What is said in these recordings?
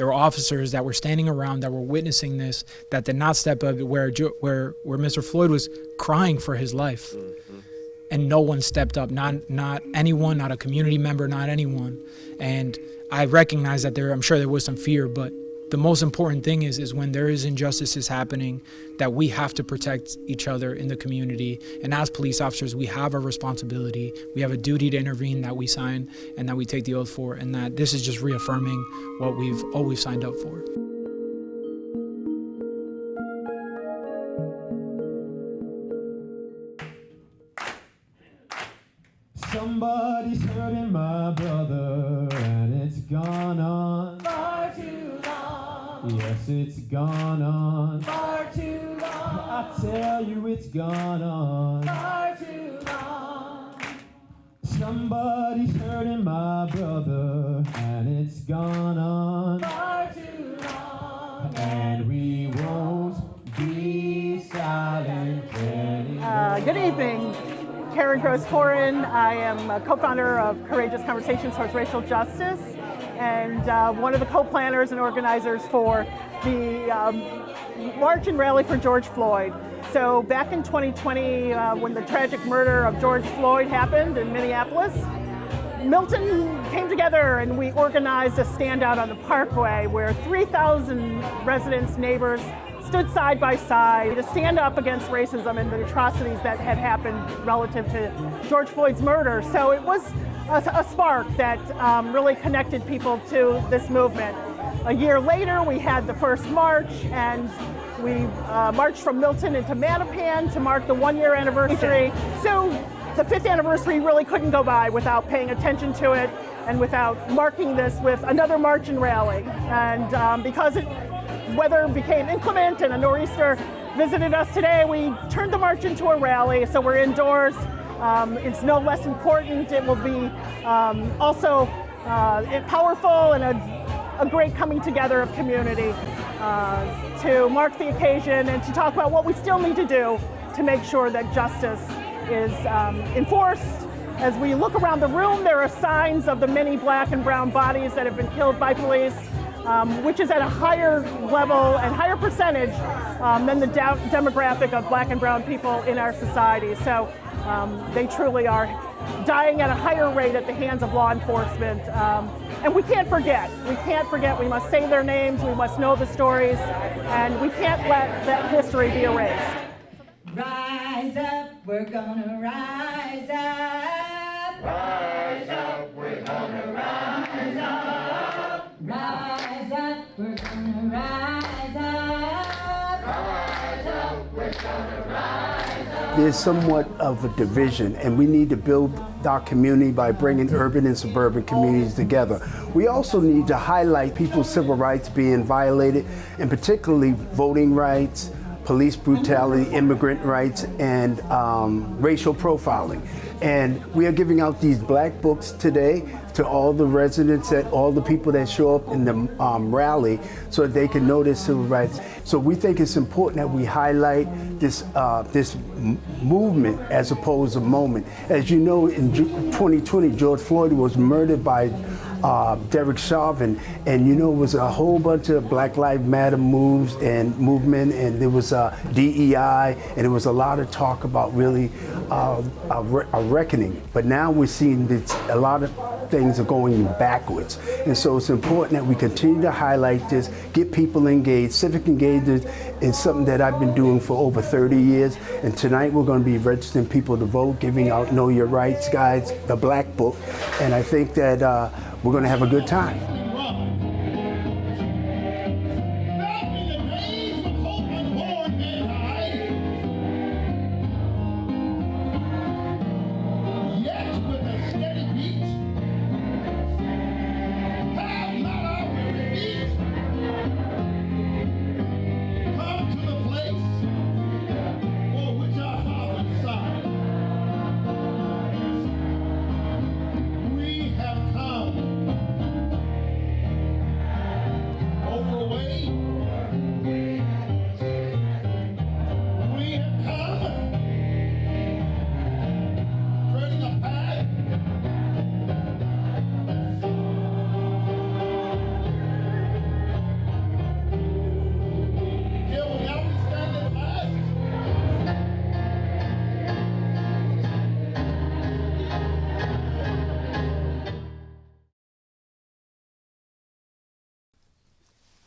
There were officers that were standing around that were witnessing this that did not step up, where Mr. Floyd was crying for his life. And no one stepped up, not anyone, not a community member, not anyone. And I recognize that I'm sure there was some fear, but the most important thing is when there is injustices happening, that we have to protect each other in the community. And as police officers, we have a responsibility. We have a duty to intervene that we sign and that we take the oath for, and that this is just reaffirming what we've always signed up for. Somebody's hurting my brother, and it's gone on far too long. Yes, it's gone on Far too long. I tell you, it's gone on Far too long. Somebody's hurting my brother, and it's gone on Far too long. and we won't be silent anymore. Good evening. Karen Horan. I am a co-founder of Courageous Conversations Towards Racial Justice and one of the co-planners and organizers for the March and Rally for George Floyd. So back in 2020, when the tragic murder of George Floyd happened in Minneapolis, Milton came together and we organized a standout on the Parkway where 3,000 residents, neighbors, stood side by side to stand up against racism and the atrocities that had happened relative to George Floyd's murder. So it was a spark that really connected people to this movement. A year later, we had the first march, and we marched from Milton into Mattapan to mark the 1-year anniversary. So the 5th anniversary really couldn't go by without paying attention to it and without marking this with another march and rally. And because weather became inclement and a nor'easter visited us today, we turned the march into a rally, so we're indoors. It's no less important. It will be also powerful and a great coming together of community to mark the occasion and to talk about what we still need to do to make sure that justice is enforced. As we look around the room, there are signs of the many black and brown bodies that have been killed by police, which is at a higher level and higher percentage than the demographic of black and brown people in our society. So they truly are dying at a higher rate at the hands of law enforcement. And we can't forget. We can't forget. We must say their names. We must know the stories. And we can't let that history be erased. Rise up, we're gonna rise up. Rise up, we're gonna rise up. Rise up, we're gonna rise up. Rise up, we're gonna rise up. There's somewhat of a division, and we need to build our community by bringing urban and suburban communities together. We also need to highlight people's civil rights being violated, and particularly voting rights, police brutality, immigrant rights, and racial profiling. And we are giving out these black books today to all the residents, all the people that show up in the rally, so that they can know their civil rights. So we think it's important that we highlight this movement as opposed to moment. As you know, in 2020, George Floyd was murdered by Derek Chauvin, and you know, it was a whole bunch of Black Lives Matter movement, and there was DEI, and there was a lot of talk about really a reckoning. But now we're seeing that a lot of things are going backwards, and so it's important that we continue to highlight this, get people engaged. Civic engagement is something that I've been doing for over 30 years, and tonight we're going to be registering people to vote, giving out Know Your Rights guides, the Black Book, and I think that we're going to have a good time.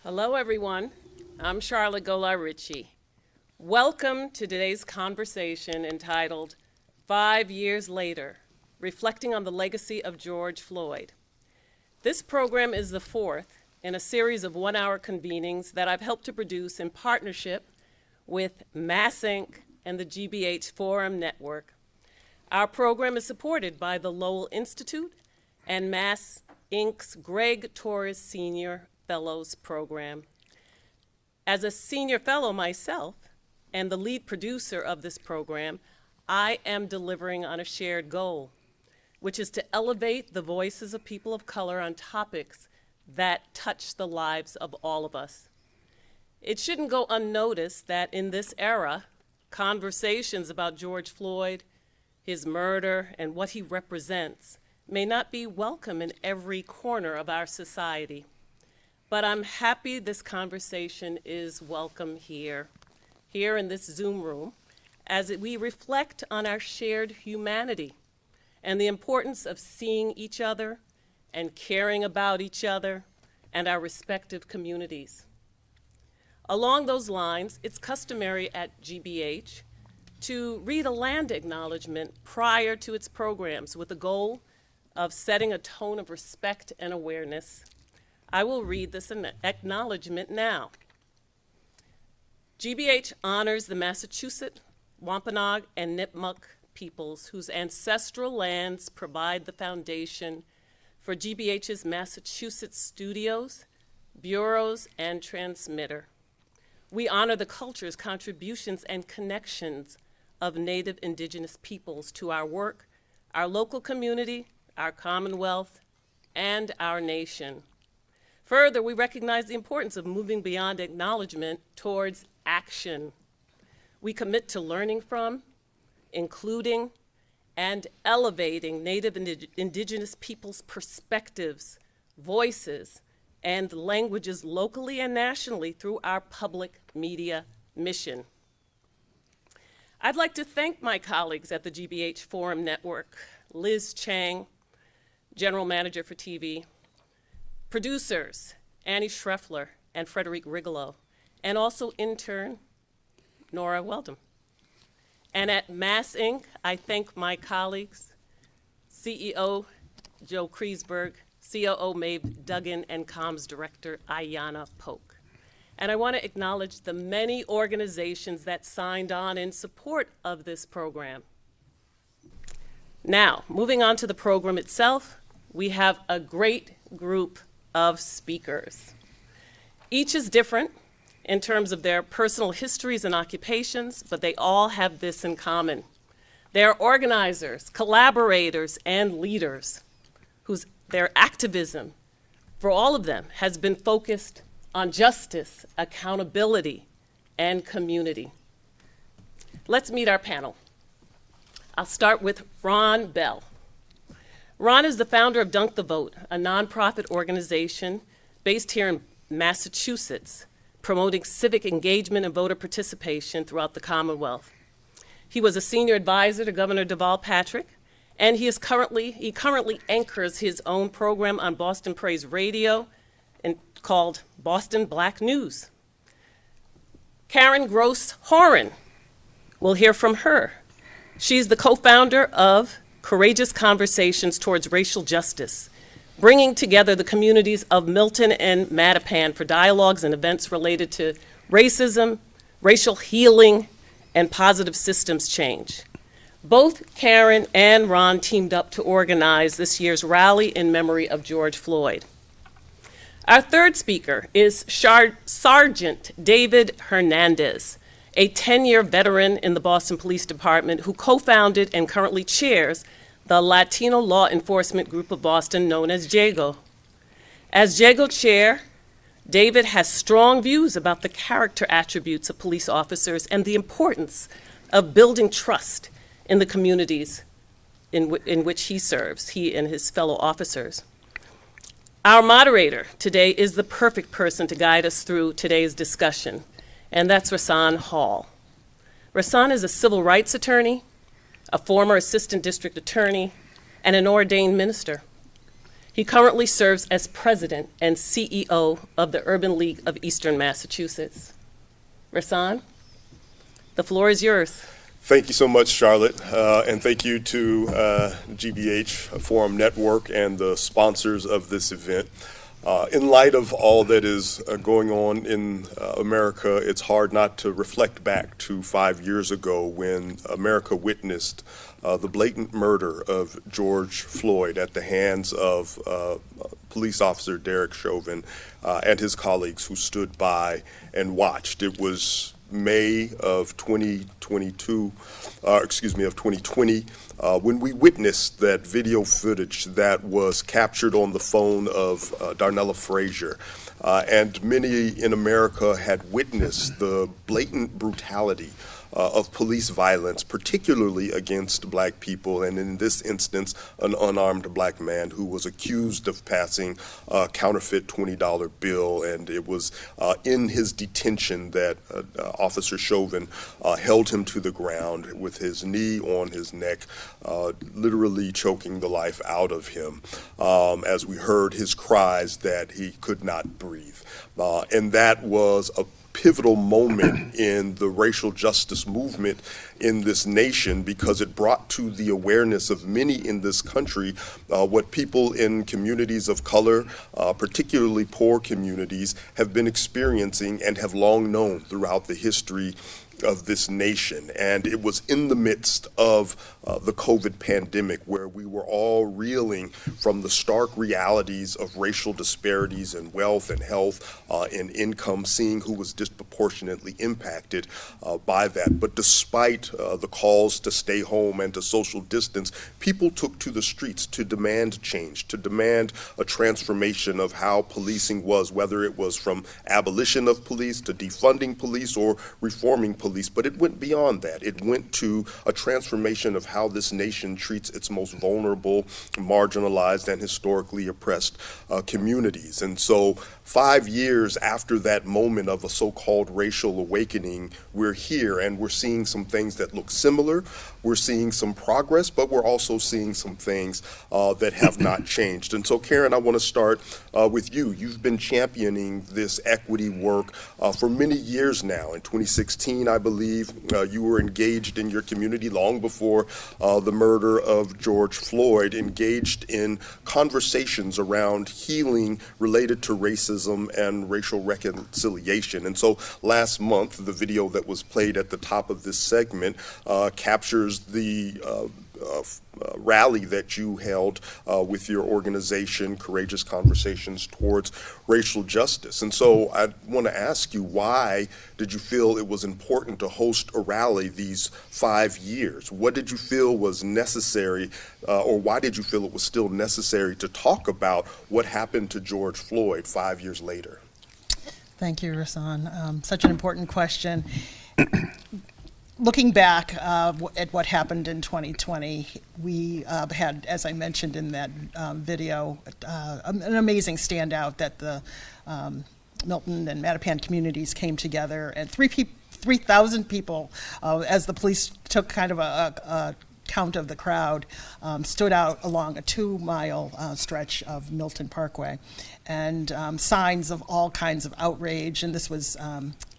Hello, everyone. I'm Charlotte Golar-Ritchie. Welcome to today's conversation entitled 5 Years Later, Reflecting on the Legacy of George Floyd. This program is the fourth in a series of one-hour convenings that I've helped to produce in partnership with Mass Inc. and the GBH Forum Network. Our program is supported by the Lowell Institute and Mass Inc.'s Greg Torres Senior Fellows Program. As a senior fellow myself and the lead producer of this program, I am delivering on a shared goal, which is to elevate the voices of people of color on topics that touch the lives of all of us. It shouldn't go unnoticed that in this era, conversations about George Floyd, his murder, and what he represents may not be welcome in every corner of our society. But I'm happy this conversation is welcome here in this Zoom room, as we reflect on our shared humanity and the importance of seeing each other and caring about each other and our respective communities. Along those lines, it's customary at GBH to read a land acknowledgement prior to its programs with the goal of setting a tone of respect and awareness. I will read this acknowledgement now. GBH honors the Massachusetts, Wampanoag, and Nipmuc peoples whose ancestral lands provide the foundation for GBH's Massachusetts studios, bureaus, and transmitter. We honor the cultures, contributions, and connections of Native Indigenous peoples to our work, our local community, our Commonwealth, and our nation. Further, we recognize the importance of moving beyond acknowledgement towards action. We commit to learning from, including, and elevating Native and Indigenous peoples' perspectives, voices, and languages locally and nationally through our public media mission. I'd like to thank my colleagues at the GBH Forum Network, Liz Chang, General Manager for TV, producers, Annie Schreffler and Frederic Rigelow, and also intern, Nora Weldon. And at Mass Inc., I thank my colleagues, CEO Joe Kreisberg, COO Maeve Duggan, and Comms Director Ayanna Polk. And I want to acknowledge the many organizations that signed on in support of this program. Now, moving on to the program itself, we have a great group of speakers. Each is different in terms of their personal histories and occupations, but they all have this in common. They are organizers, collaborators, and leaders whose their activism for all of them has been focused on justice, accountability, and community. Let's meet our panel. I'll start with Ron Bell. Ron is the founder of Dunk the Vote, a nonprofit organization based here in Massachusetts, promoting civic engagement and voter participation throughout the Commonwealth. He was a senior advisor to Governor Deval Patrick, and he currently anchors his own program on Boston Praise Radio called Boston Black News. Karen Gross Horan, we'll hear from her. She's the co-founder of Courageous Conversations Towards Racial Justice, bringing together the communities of Milton and Mattapan for dialogues and events related to racism, racial healing, and positive systems change. Both Karen and Ron teamed up to organize this year's rally in memory of George Floyd. Our third speaker is Sergeant David Hernandez, a 10-year veteran in the Boston Police Department who co-founded and currently chairs the Latino Law Enforcement Group of Boston, known as JAGO. As JAGO chair, David has strong views about the character attributes of police officers and the importance of building trust in the communities in which he serves, he and his fellow officers. Our moderator today is the perfect person to guide us through today's discussion, and that's Rasan Hall. Rasan is a civil rights attorney, a former assistant district attorney, and an ordained minister. He currently serves as president and CEO of the Urban League of Eastern Massachusetts. Rasan, the floor is yours. Thank you so much, Charlotte, and thank you to GBH Forum Network and the sponsors of this event. In light of all that is going on in America, it's hard not to reflect back to 5 years ago when America witnessed the blatant murder of George Floyd at the hands of police officer Derek Chauvin and his colleagues who stood by and watched. It was May of 2020, when we witnessed that video footage that was captured on the phone of Darnella Frazier. And many in America had witnessed the blatant brutality of police violence, particularly against black people, and in this instance, an unarmed black man who was accused of passing a counterfeit $20 bill, and it was in his detention that Officer Chauvin held him to the ground with his knee on his neck, literally choking the life out of him, as we heard his cries that he could not breathe. And that was a pivotal moment in the racial justice movement in this nation, because it brought to the awareness of many in this country what people in communities of color, particularly poor communities, have been experiencing and have long known throughout the history of this nation. And it was in the midst of the COVID pandemic, where we were all reeling from the stark realities of racial disparities in wealth and health and income, seeing who was disproportionately impacted by that. But despite the calls to stay home and to social distance, people took to the streets to demand change, to demand a transformation of how policing was, whether it was from abolition of police to defunding police or reforming police. But it went beyond that. It went to a transformation of how this nation treats its most vulnerable, marginalized, and historically oppressed communities. And so 5 years after that moment of a so-called racial awakening, we're here and we're seeing some things that look similar. We're seeing some progress, but we're also seeing some things that have not changed. And so, Karen, I want to start with you. You've been championing this equity work for many years now. In 2016, I believe, you were engaged in your community long before the murder of George Floyd, engaged in conversations around healing related to racism and racial reconciliation. And so last month, the video that was played at the top of this segment captures the rally that you held with your organization, Courageous Conversations Towards Racial Justice. And so I want to ask you, why did you feel it was important to host a rally these 5 years? What did you feel was necessary, or why did you feel it was still necessary to talk about what happened to George Floyd 5 years later? Thank you, Rasan. Such an important question. Looking back at what happened in 2020, we had, as I mentioned in that video, an amazing standout that the Milton and Mattapan communities came together, and 3,000 people, as the police took kind of a count of the crowd, stood out along a 2-mile stretch of Milton Parkway, and signs of all kinds of outrage. And this was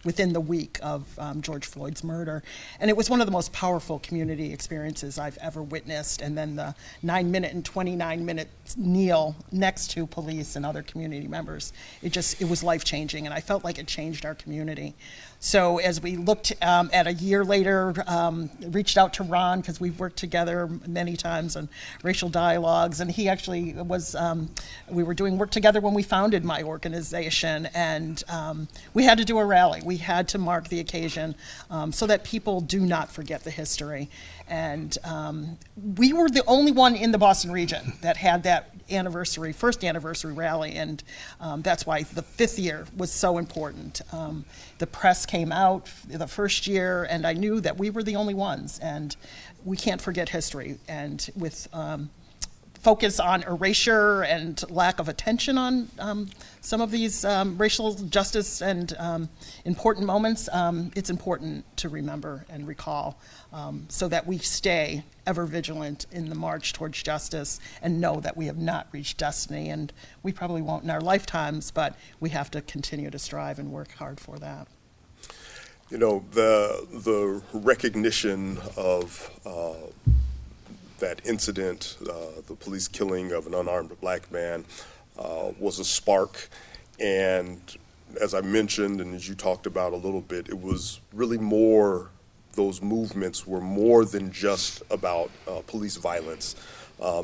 within the week of George Floyd's murder. And it was one of the most powerful community experiences I've ever witnessed. And then the 9-minute and 29-minute kneel next to police and other community members, it was life-changing, and I felt like it changed our community. So as we looked at a year later, reached out to Ron, because we've worked together many times on racial dialogues, and he actually was, we were doing work together when we founded my organization, and we had to do a rally. We had to mark the occasion so that people do not forget the history. And we were the only one in the Boston region that had that first anniversary rally, and that's why the 5th year was so important. The press came out the first year, and I knew that we were the only ones, and we can't forget history. And with focus on erasure and lack of attention on some of these racial justice and important moments, it's important to remember and recall so that we stay ever vigilant in the march towards justice and know that we have not reached destiny, and we probably won't in our lifetimes, but we have to continue to strive and work hard for that. You know, the recognition of that incident, the police killing of an unarmed black man, was a spark. And as I mentioned, and as you talked about a little bit, it was really more, those movements were more than just about police violence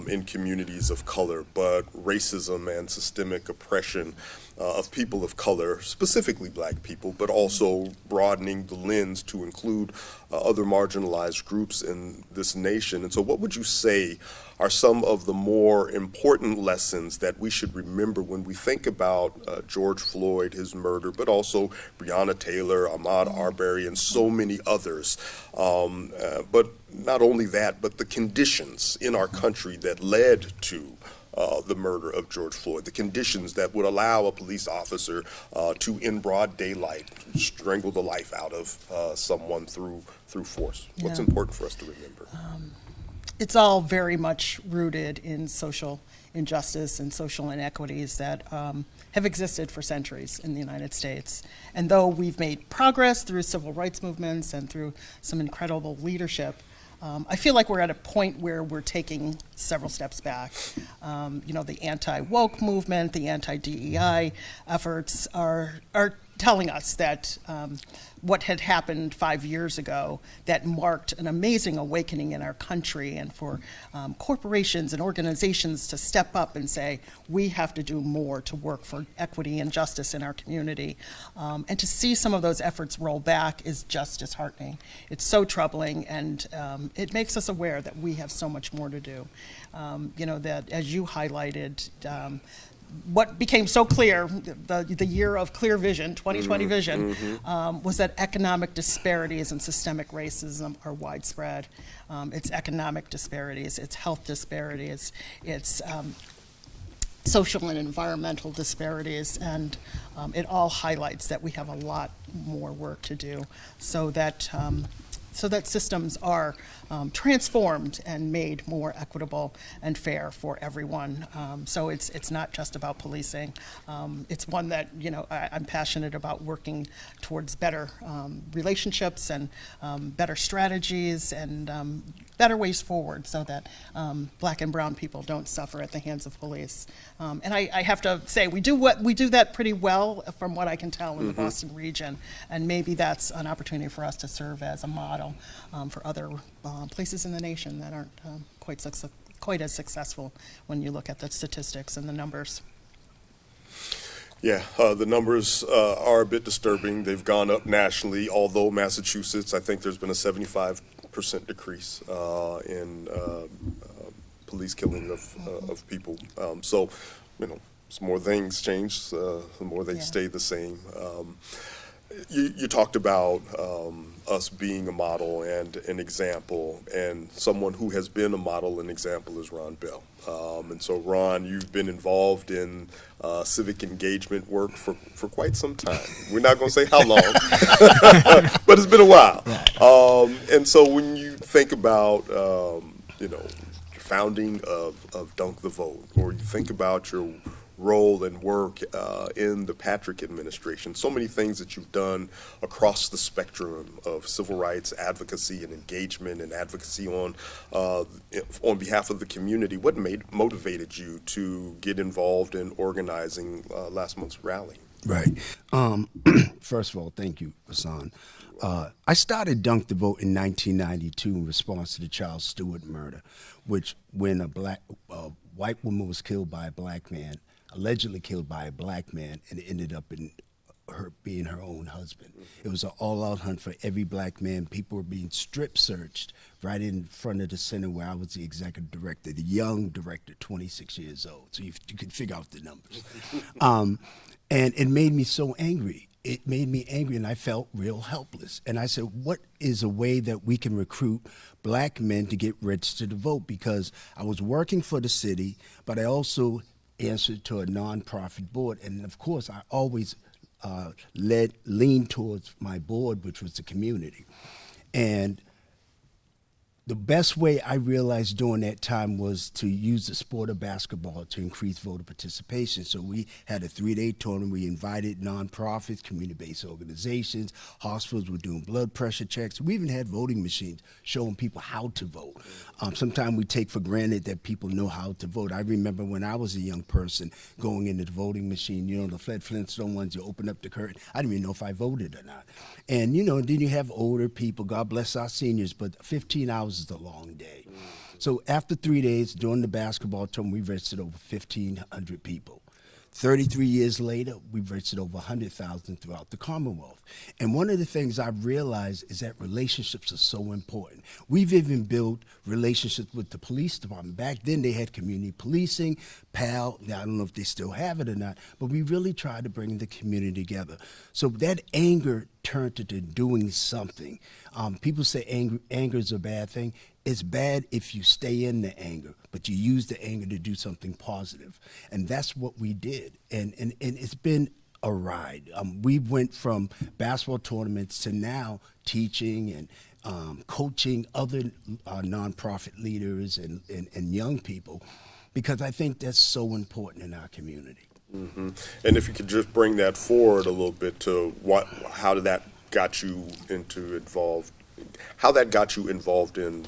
in communities of color, but racism and systemic oppression of people of color, specifically black people, but also broadening the lens to include other marginalized groups in this nation. And so what would you say are some of the more important lessons that we should remember when we think about George Floyd, his murder, but also Breonna Taylor, Ahmaud Arbery, and so many others? But not only that, but the conditions in our country that led to the murder of George Floyd, the conditions that would allow a police officer to, in broad daylight, strangle the life out of someone through force. What's important for us to remember? It's all very much rooted in social injustice and social inequities that have existed for centuries in the United States. And though we've made progress through civil rights movements and through some incredible leadership, I feel like we're at a point where we're taking several steps back. You know, the anti-woke movement, the anti-DEI efforts are telling us that what had happened 5 years ago that marked an amazing awakening in our country, and for corporations and organizations to step up and say, we have to do more to work for equity and justice in our community. And to see some of those efforts roll back is just disheartening. It's so troubling, and it makes us aware that we have so much more to do. You know, that as you highlighted, what became so clear, the year of clear vision, 2020 vision, was that economic disparities and systemic racism are widespread. It's economic disparities, it's health disparities, it's social and environmental disparities, and it all highlights that we have a lot more work to do so that systems are transformed and made more equitable and fair for everyone. So it's not just about policing. It's one that, you know, I'm passionate about working towards better relationships and better strategies and better ways forward so that black and brown people don't suffer at the hands of police. And I have to say, we do that pretty well from what I can tell in the Boston region, and maybe that's an opportunity for us to serve as a model for other places in the nation that aren't quite as successful when you look at the statistics and the numbers. Yeah, the numbers are a bit disturbing. They've gone up nationally, although Massachusetts, I think there's been a 75% decrease in police killing of people. So, you know, as more things change, the more they stay the same. You talked about us being a model and an example, and someone who has been a model and example is Ron Bell. And so, Ron, you've been involved in civic engagement work for quite some time. We're not going to say how long, but it's been a while. And so when you think about, you know, founding of Dunk the Vote, or you think about your role and work in the Patrick administration, so many things that you've done across the spectrum of civil rights advocacy and engagement and advocacy on behalf of the community. What motivated you to get involved in organizing last month's rally? Right. First of all, thank you, Hassan. I started Dunk the Vote in 1992 in response to the Charles Stewart murder, which when a white woman was killed by a black man, allegedly killed by a black man, and it ended up in her being her own husband. It was an all-out hunt for every black man. People were being strip searched right in front of the center where I was the executive director, the young director, 26 years old. So you can figure out the numbers. And it made me so angry. it made me angry, and I felt real helpless. And I said, what is a way that we can recruit black men to get registered to vote? Because I was working for the city, but I also answered to a nonprofit board. And of course, I always leaned towards my board, which was the community. And the best way I realized during that time was to use the sport of basketball to increase voter participation. So we had a 3-day tournament. We invited nonprofits, community-based organizations, hospitals were doing blood pressure checks. We even had voting machines showing people how to vote. Sometimes we take for granted that people know how to vote. I remember when I was a young person going into the voting machine, you know, the Fred Flintstone ones, you open up the curtain. I didn't even know if I voted or not. And, you know, then you have older people, God bless our seniors, but 15 hours is a long day. So after 3 days, during the basketball tournament, we registered over 1,500 people. 33 years later, we've registered over 100,000 throughout the Commonwealth. And one of the things I've realized is that relationships are so important. We've even built relationships with the police department. Back then, they had community policing, PAL. Now, I don't know if they still have it or not, but we really tried to bring the community together. So that anger turned into doing something. People say anger is a bad thing. It's bad if you stay in the anger, but you use the anger to do something positive. And that's what we did. And it's been a ride. We went from basketball tournaments to now teaching and coaching other nonprofit leaders and young people, because I think that's so important in our community. Mm-hmm. And if you could just bring that forward a little bit to how did that got you involved in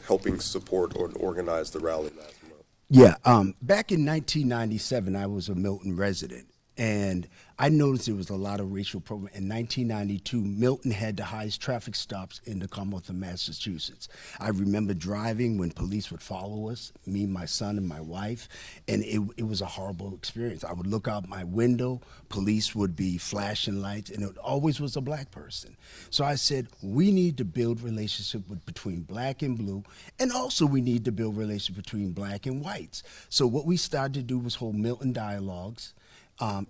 helping support or organize the rally last month? Yeah, back in 1997, I was a Milton resident, and I noticed there was a lot of racial problems. In 1992, Milton had the highest traffic stops in the Commonwealth of Massachusetts. I remember driving when police would follow us, me, my son, and my wife, and it was a horrible experience. I would look out my window, police would be flashing lights, and it always was a black person. So I said, we need to build relationship between black and blue, and also we need to build relationship between black and whites. So what we started to do was hold Milton dialogues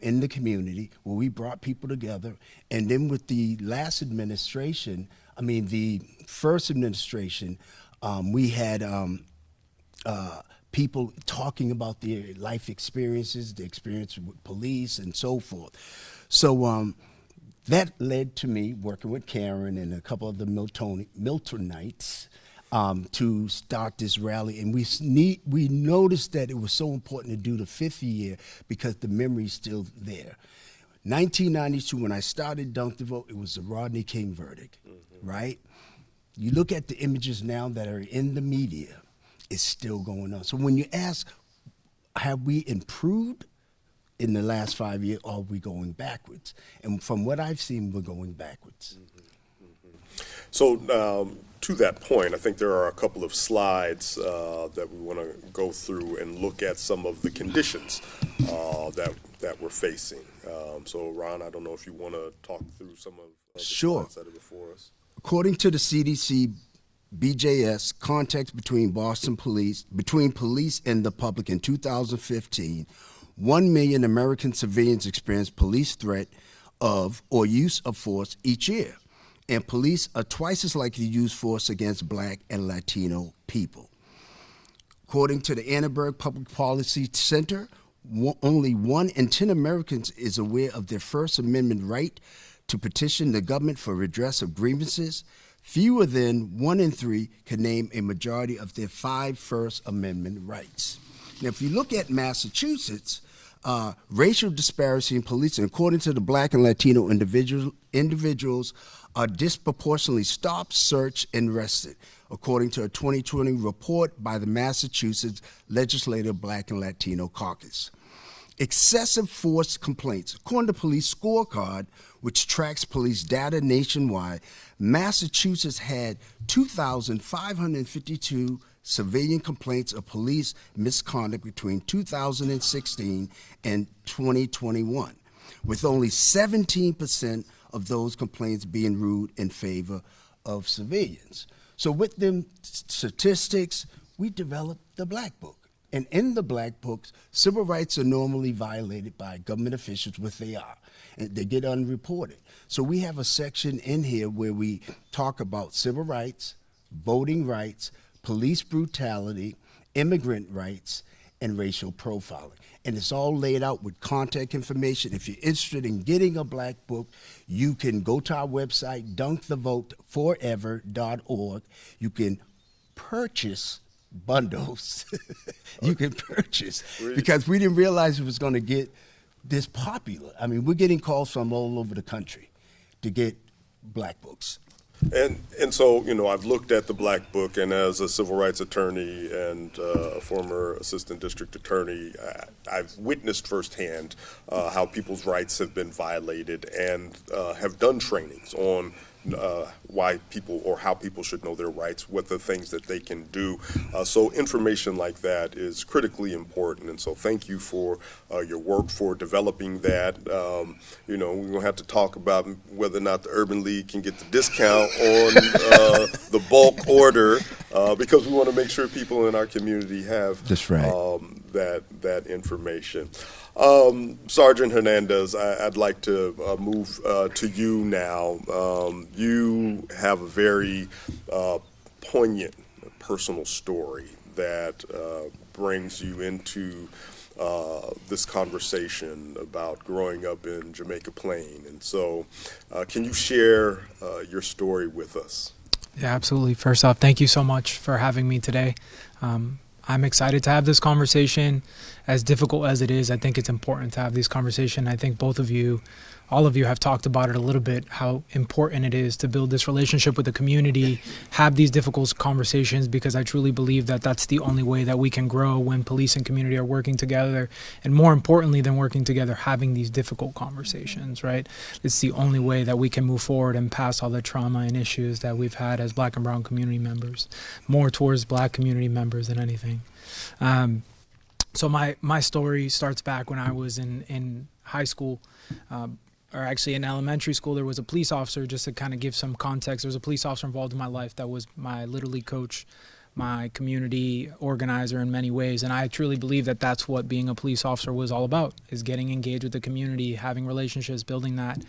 in the community, where we brought people together. And then with the last administration, the first administration, we had people talking about their life experiences, the experience with police and so forth. So that led to me working with Karen and a couple of the Miltonites to start this rally, and we noticed that it was so important to do the 5th year because the memory's still there. 1992, when I started Dunk the Vote, it was the Rodney King verdict, right? You look at the images now that are in the media, it's still going on. So when you ask, have we improved in the last 5 years, or are we going backwards? And from what I've seen, we're going backwards. So to that point, I think there are a couple of slides that we want to go through and look at some of the conditions that we're facing. So Ron, I don't know if you want to talk through some of the slides that are before us. According to the CDC, BJS, context between police and the public in 2015, 1 million American civilians experienced police threat of or use of force each year. And police are twice as likely to use force against Black and Latino people. According to the Annenberg Public Policy Center, only 1 in 10 Americans is aware of their First Amendment right to petition the government for redress of grievances. Fewer than 1 in 3 can name a majority of their 5 First Amendment rights. Now, if you look at Massachusetts, racial disparity in policing, according to the Black and Latino individuals are disproportionately stopped, searched, and arrested, according to a 2020 report by the Massachusetts Legislative Black and Latino Caucus. Excessive force complaints. According to Police Scorecard, which tracks police data nationwide, Massachusetts had 2,552 civilian complaints of police misconduct between 2016 and 2021, with only 17% of those complaints being ruled in favor of civilians. So with them statistics, we developed the Black Book. And in the Black Books, civil rights are normally violated by government officials, which they are. and they get unreported. So we have a section in here where we talk about civil rights, voting rights, police brutality, immigrant rights, and racial profiling. And it's all laid out with contact information. If you're interested in getting a black book, you can go to our website, dunkthevoteforever.org. You can purchase bundles. You can purchase, because we didn't realize it was going to get this popular. I mean, we're getting calls from all over the country to get black books. And so, you know, I've looked at the Black Book, and as a civil rights attorney and a former assistant district attorney, I've witnessed firsthand how people's rights have been violated, and have done trainings on why people, or how people should know their rights, what the things that they can do. So information like that is critically important, and so thank you for your work for developing that. You know, we're going to have to talk about whether or not the Urban League can get the discount on the bulk order, because we want to make sure people in our community have That's right. that information. Sergeant Hernandez, I'd like to move to you now. You have a very poignant personal story that brings you into this conversation about growing up in Jamaica Plain. And so can you share your story with us? Yeah, absolutely. First off, thank you so much for having me today. I'm excited to have this conversation. As difficult as it is, I think it's important to have this conversation. I think both of you, all of you have talked about it a little bit, how important it is to build this relationship with the community, have these difficult conversations, because I truly believe that that's the only way that we can grow, when police and community are working together. And more importantly than working together, having these difficult conversations, right? It's the only way that we can move forward and pass all the trauma and issues that we've had as Black and brown community members, more towards Black community members than anything. So my story starts back when I was in high school, or actually in elementary school. There was a police officer, just to kind of give some context, there was a police officer involved in my life that was my Little League coach, my community organizer in many ways. And I truly believe that that's what being a police officer was all about, is getting engaged with the community, having relationships, building that.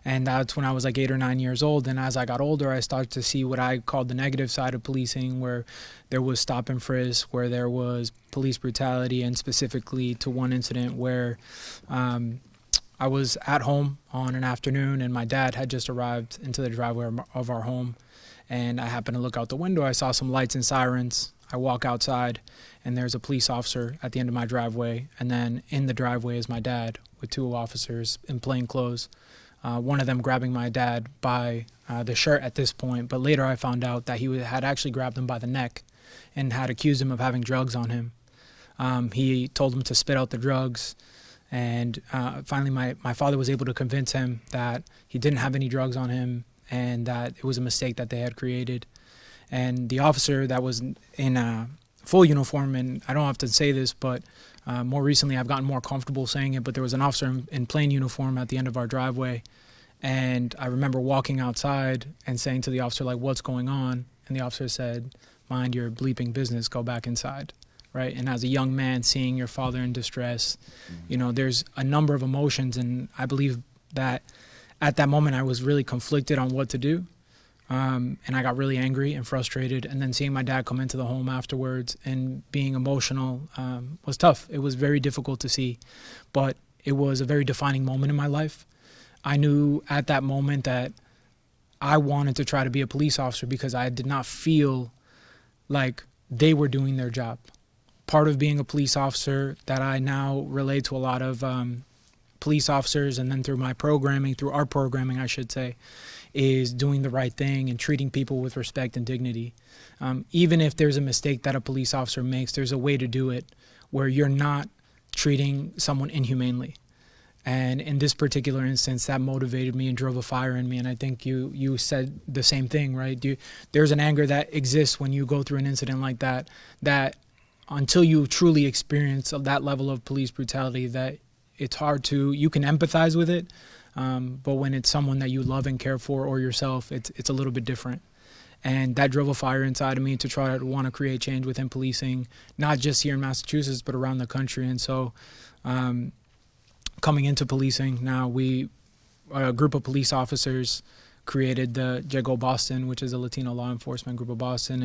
And that's when I was like 8 or 9 years old. And as I got older, I started to see what I called the negative side of policing, where there was stop and frisk, where there was police brutality, and specifically to one incident where I was at home on an afternoon, and my dad had just arrived into the driveway of our home. And I happened to look out the window. I saw some lights and sirens. I walk outside, and there's a police officer at the end of my driveway. And then in the driveway is my dad with 2 officers in plain clothes. One of them grabbing my dad by the shirt at this point. But later I found out that he had actually grabbed him by the neck and had accused him of having drugs on him. He told him to spit out the drugs. And finally, my father was able to convince him that he didn't have any drugs on him, and that it was a mistake that they had created. And the officer that was in a full uniform, and I don't have to say this, but more recently I've gotten more comfortable saying it, but there was an officer in plain uniform at the end of our driveway. And I remember walking outside and saying to the officer, like, what's going on? And the officer said, mind your bleeping business, go back inside. Right? And as a young man, seeing your father in distress, you know, there's a number of emotions. And I believe that at that moment, I was really conflicted on what to do. And I got really angry and frustrated. And then seeing my dad come into the home afterwards and being emotional was tough. It was very difficult to see, but it was a very defining moment in my life. I knew at that moment that I wanted to try to be a police officer, because I did not feel like they were doing their job. Part of being a police officer that I now relate to a lot of police officers, and then through my programming, through our programming, I should say, is doing the right thing and treating people with respect and dignity. Even if there's a mistake that a police officer makes, there's a way to do it where you're not treating someone inhumanely. And in this particular instance, that motivated me and drove a fire in me. And I think you said the same thing, right? There's an anger that exists when you go through an incident like that, that until you truly experience that level of police brutality, that it's hard to, you can empathize with it, but when it's someone that you love and care for, or yourself, it's a little bit different. And that drove a fire inside of me to try to want to create change within policing, not just here in Massachusetts, but around the country. And so coming into policing now, we a group of police officers created the JGO Boston, which is a Latino law enforcement group of Boston,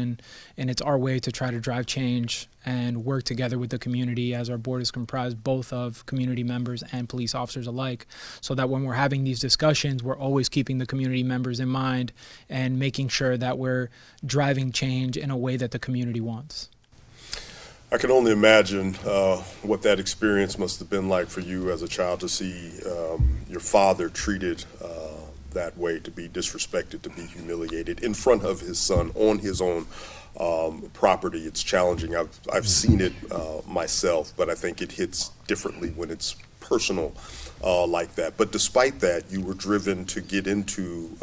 and it's our way to try to drive change and work together with the community, as our board is comprised both of community members and police officers alike, so that when we're having these discussions, we're always keeping the community members in mind and making sure that we're driving change in a way that the community wants. I can only imagine what that experience must have been like for you as a child to see your father treated that way, to be disrespected, to be humiliated in front of his son on his own property. It's challenging. I've seen it myself, but I think it hits differently when it's personal like that. But despite that, you were driven to get into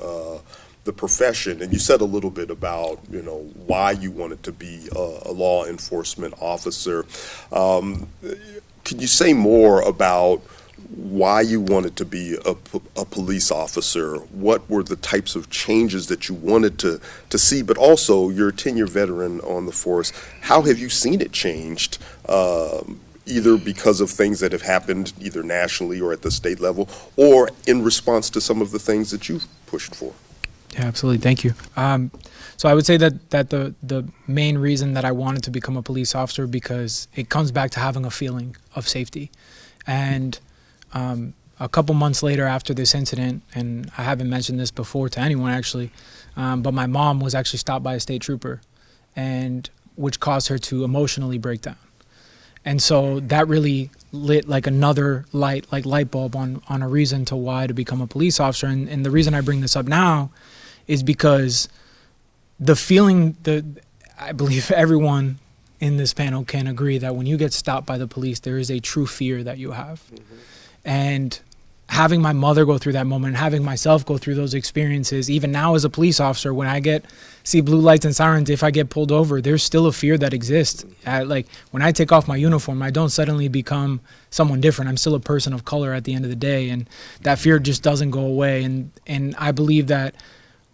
the profession, and you said a little bit about, you know, why you wanted to be a law enforcement officer. Could you say more about why you wanted to be a police officer? What were the types of changes that you wanted to see? But also, you're a 10-year veteran on the force. How have you seen it changed, either because of things that have happened either nationally or at the state level, or in response to some of the things that you've pushed for? Yeah, absolutely. Thank you. So I would say that the main reason that I wanted to become a police officer, because it comes back to having a feeling of safety. And a couple months later after this incident, and I haven't mentioned this before to anyone actually, but my mom was actually stopped by a state trooper, and which caused her to emotionally break down. And so that really lit like another light bulb on a reason to why to become a police officer. And the reason I bring this up now is because the feeling that I believe everyone in this panel can agree that when you get stopped by the police, there is a true fear that you have. Mm-hmm. And having my mother go through that moment, having myself go through those experiences, even now as a police officer, when I see blue lights and sirens, if I get pulled over, there's still a fear that exists. Like when I take off my uniform, I don't suddenly become someone different. I'm still a person of color at the end of the day, and that fear just doesn't go away. And I believe that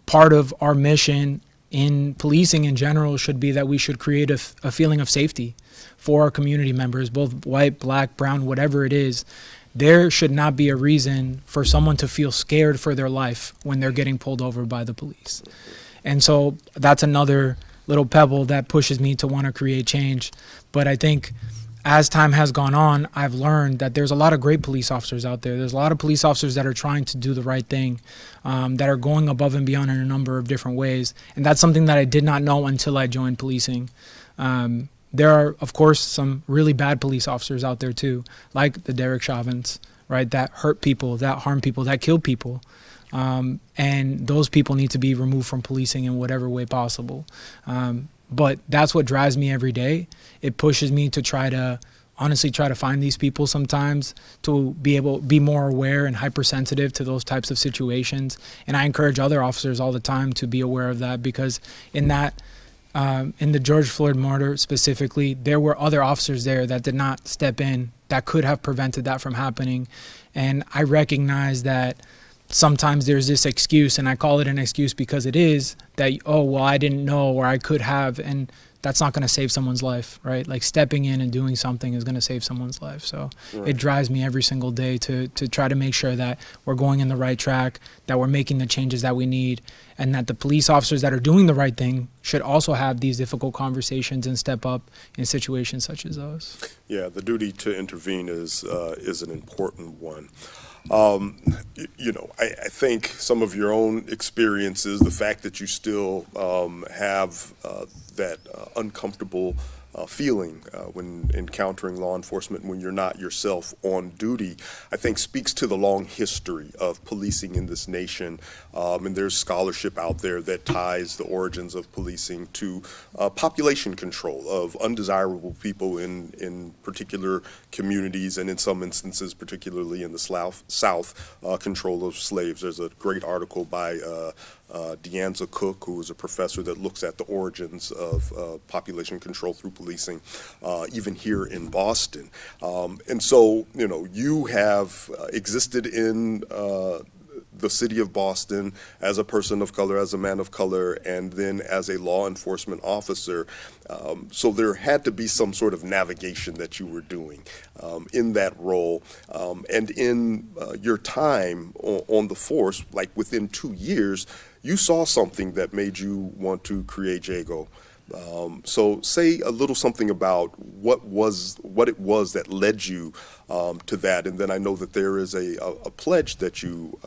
part of our mission in policing in general should be that we should create a feeling of safety for our community members, both white, black, brown, whatever it is. There should not be a reason for someone to feel scared for their life when they're getting pulled over by the police. And so that's another little pebble that pushes me to want to create change. But I think as time has gone on, I've learned that there's a lot of great police officers out there. There's a lot of police officers that are trying to do the right thing, that are going above and beyond in a number of different ways. And that's something that I did not know until I joined policing. There are, of course, some really bad police officers out there too, like the Derek Chauvins, right, that hurt people, that harm people, that kill people. And those people need to be removed from policing in whatever way possible. But that's what drives me every day. It pushes me to honestly try to find these people sometimes, to be more aware and hypersensitive to those types of situations. And I encourage other officers all the time to be aware of that, because in the George Floyd murder specifically, there were other officers there that did not step in that could have prevented that from happening. And I recognize that sometimes there's this excuse, and I call it an excuse because it is, that, oh, well, I didn't know, or I could have, and that's not going to save someone's life, right? Like stepping in and doing something is going to save someone's life. So right. It drives me every single day to try to make sure that we're going in the right track, that we're making the changes that we need, and that the police officers that are doing the right thing should also have these difficult conversations and step up in situations such as those. Yeah, the duty to intervene is an important one. I think some of your own experiences, the fact that you still have that uncomfortable feeling when encountering law enforcement when you're not yourself on duty, I think speaks to the long history of policing in this nation. And there's scholarship out there that ties the origins of policing to population control of undesirable people in particular communities, and in some instances, particularly in the South, control of slaves. There's a great article by Deanza Cook, who is a professor that looks at the origins of population control through policing, even here in Boston. And so, you have existed in the city of Boston as a person of color, as a man of color, and then as a law enforcement officer. So there had to be some sort of navigation that you were doing in that role. And in your time on the force, like within 2 years, you saw something that made you want to create Jago. So say a little something about what it was that led you to that, and then I know that there is a pledge that you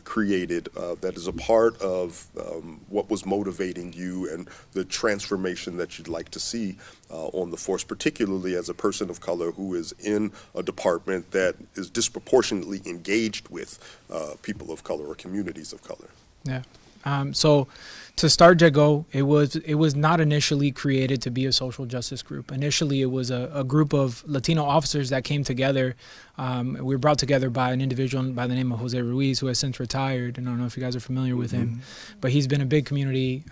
created that is a part of what was motivating you and the transformation that you'd like to see on the force, particularly as a person of color who is in a department that is disproportionately engaged with people of color or communities of color. Yeah. So to start Jago, it was not initially created to be a social justice group. Initially, it was a group of Latino officers that came together. We were brought together by an individual by the name of Jose Ruiz, who has since retired. And I don't know if you guys are familiar with him, but he's been a big community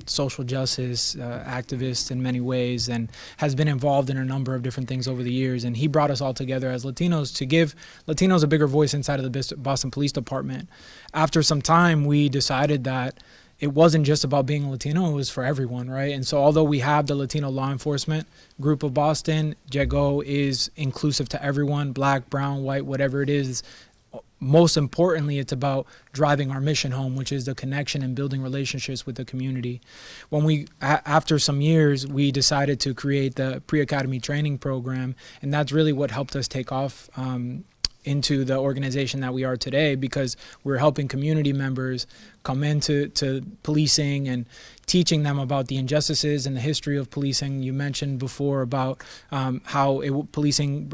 social justice activist in many ways and has been involved in a number of different things over the years. And he brought us all together as Latinos to give Latinos a bigger voice inside of the Boston Police Department. After some time, we decided that it wasn't just about being a Latino, it was for everyone, right? And so although we have the Latino law enforcement group of Boston, Jago is inclusive to everyone, black, brown, white, whatever it is. Most importantly, it's about driving our mission home, which is the connection and building relationships with the community. When after some years, we decided to create the pre-academy training program, and that's really what helped us take off into the organization that we are today, because we're helping community members come into policing and teaching them about the injustices and the history of policing. You mentioned before about how policing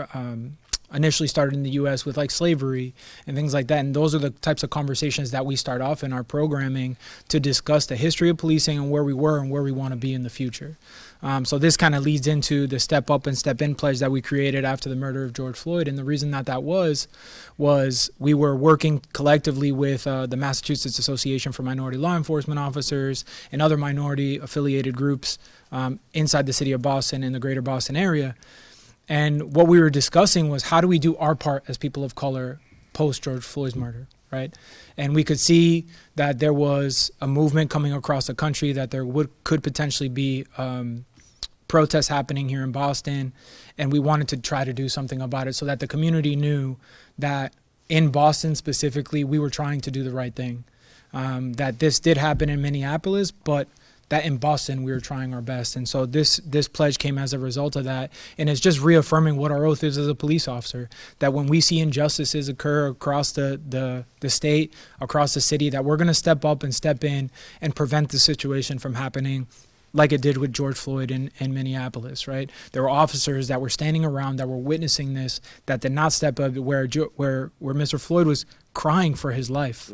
initially started in the U.S. with like slavery and things like that. And those are the types of conversations that we start off in our programming to discuss the history of policing and where we were and where we want to be in the future. So this kind of leads into the Step Up and Step In pledge that we created after the murder of George Floyd. And the reason that was we were working collectively with the Massachusetts Association for Minority Law Enforcement Officers and other minority affiliated groups inside the city of Boston and the greater Boston area. And what we were discussing was, how do we do our part as people of color post George Floyd's murder, right? And we could see that there was a movement coming across the country, that there could potentially be protests happening here in Boston, and we wanted to try to do something about it so that the community knew that in Boston specifically, we were trying to do the right thing. That this did happen in Minneapolis, but that in Boston we were trying our best. And so this pledge came as a result of that, and it's just reaffirming what our oath is as a police officer, that when we see injustices occur across the state, across the city, that we're going to step up and step in and prevent the situation from happening like it did with George Floyd in Minneapolis, right? There were officers that were standing around, that were witnessing this, that did not step up, where Mr. Floyd was crying for his life.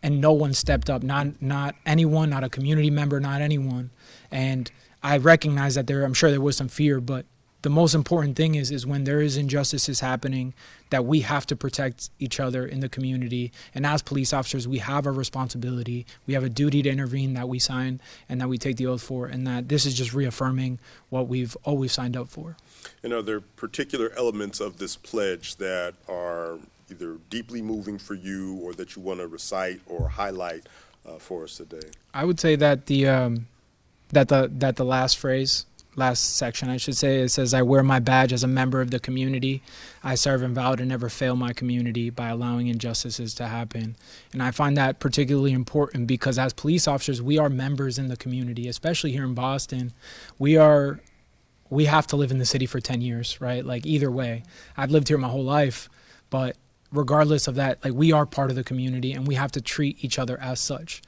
And no one stepped up, not anyone, not a community member, not anyone. And I recognize that I'm sure there was some fear, but the most important thing is when there is injustices happening, that we have to protect each other in the community. And as police officers, we have a responsibility. We have a duty to intervene that we sign and that we take the oath for, and that this is just reaffirming what we've always signed up for. And are there particular elements of this pledge that are either deeply moving for you or that you want to recite or highlight for us today? I would say that the last section, I should say, it says, "I wear my badge as a member of the community. I serve and vow to never fail my community by allowing injustices to happen." And I find that particularly important because as police officers, we are members in the community, especially here in Boston. We have to live in the city for 10 years, right? Like either way, I've lived here my whole life, but regardless of that, like we are part of the community and we have to treat each other as such.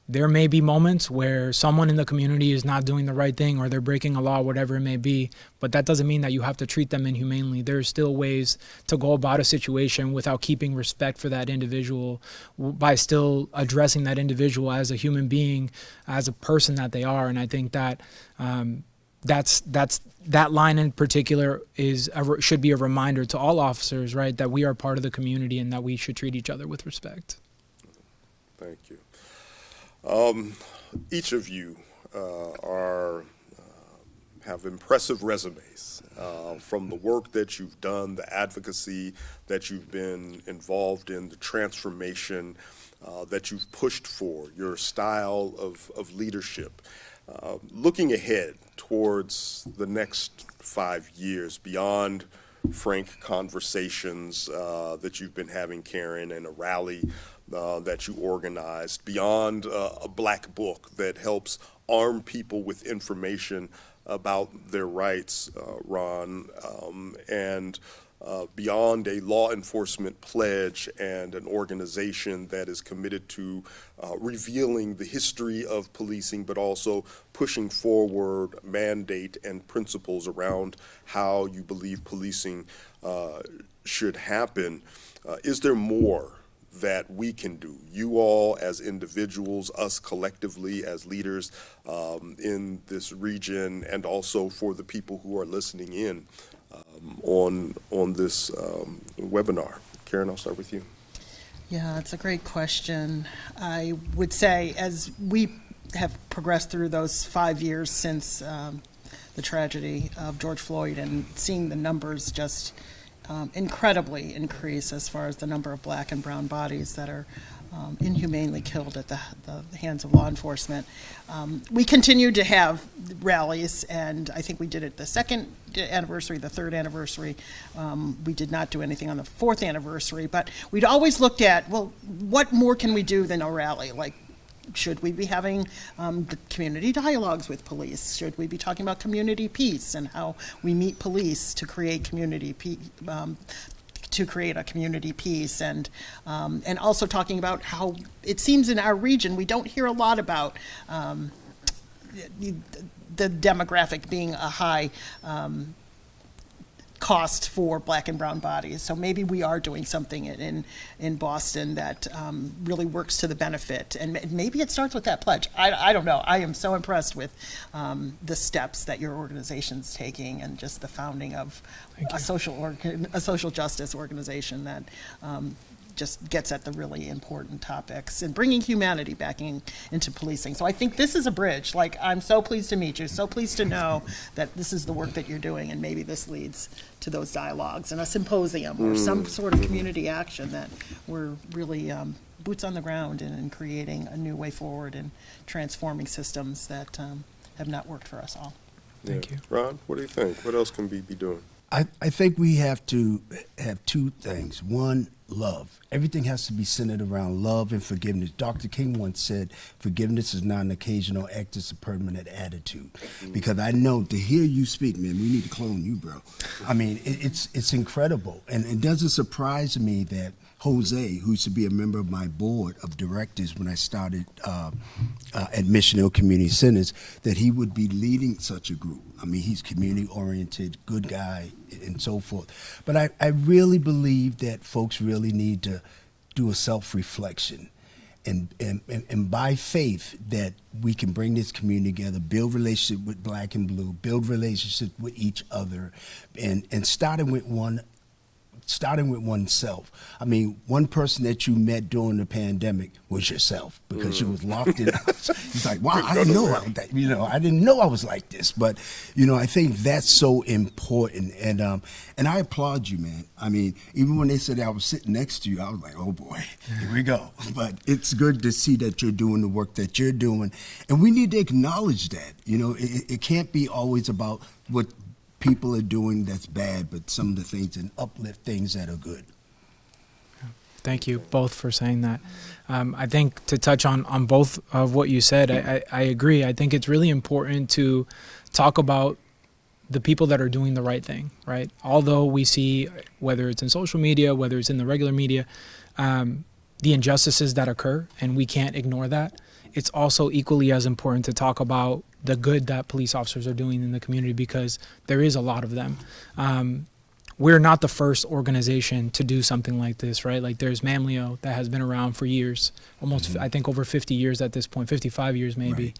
There may be moments where someone in the community is not doing the right thing or they're breaking a law, whatever it may be, but that doesn't mean that you have to treat them inhumanely. There's still ways to go about a situation without keeping respect for that individual, by still addressing that individual as a human being, as a person that they are. And I think that that line in particular should be a reminder to all officers, right, that we are part of the community and that we should treat each other with respect. Thank you. Each of you have impressive resumes from the work that you've done, the advocacy that you've been involved in, the transformation that you've pushed for, your style of leadership. Looking ahead towards the next 5 years, beyond frank conversations that you've been having, Karen, and a rally that you organized, beyond a black book that helps arm people with information about their rights, Ron, and beyond a law enforcement pledge and an organization that is committed to revealing the history of policing, but also pushing forward mandate and principles around how you believe policing should happen. Is there more that we can do, you all as individuals, us collectively as leaders in this region, and also for the people who are listening in on this webinar? Karen, I'll start with you. Yeah, it's a great question. I would say, as we have progressed through those 5 years since the tragedy of George Floyd, and seeing the numbers just incredibly increase as far as the number of black and brown bodies that are inhumanely killed at the hands of law enforcement. We continue to have rallies, and I think we did it the second anniversary, the third anniversary. We did not do anything on the fourth anniversary, but we'd always looked at, well, what more can we do than a rally? Like, should we be having the community dialogues with police? Should we be talking about community peace and how we meet police to create community peace? To create a community peace, and also talking about how it seems in our region we don't hear a lot about the demographic being a high cost for black and brown bodies. So maybe we are doing something in Boston that really works to the benefit, and maybe it starts with that pledge. I don't know. I am so impressed with the steps that your organization's taking, and just the founding of a social justice organization that just gets at the really important topics and bringing humanity back into policing. So I think this is a bridge. Like, I'm so pleased to meet you, so pleased to know that this is the work that you're doing, and maybe this leads to those dialogues and a symposium or some sort of community action that we're really boots on the ground in creating a new way forward and transforming systems that have not worked for us all. Thank you. Ron, what do you think? What else can we be doing? I think we have to have two things. One, love. Everything has to be centered around love and forgiveness. Dr. King once said, forgiveness is not an occasional act, it's a permanent attitude. Because I know, to hear you speak, man, we need to clone you, bro. I mean, it's incredible. And it doesn't surprise me that Jose, who used to be a member of my board of directors when I started at Mission Hill Community Centers, that he would be leading such a group. I mean, he's community-oriented, good guy, and so forth. But I really believe that folks really need to do a self-reflection and by faith that we can bring this community together, build relationship with black and blue, build relationship with each other, and starting with oneself. I mean, one person that you met during the pandemic was yourself, because you was locked in. He's like, wow, I didn't know that. You know, I didn't know I was like this. But I think that's so important, and I applaud you, man. I mean, even when they said I was sitting next to you, I was like, oh boy, here we go. But it's good to see that you're doing the work that you're doing, and we need to acknowledge that. It can't be always about what people are doing that's bad, but some of the things, and uplift things that are good. Thank you both for saying that. I think to touch on both of what you said, I agree. I think it's really important to talk about the people that are doing the right thing, right? Although we see, whether it's in social media, whether it's in the regular media, the injustices that occur, and we can't ignore that. It's also equally as important to talk about the good that police officers are doing in the community, because there is a lot of them. We're not the first organization to do something like this, right? Like, there's MAMLEO that has been around for years, almost, I think, over 50 years at this point, 55 years maybe.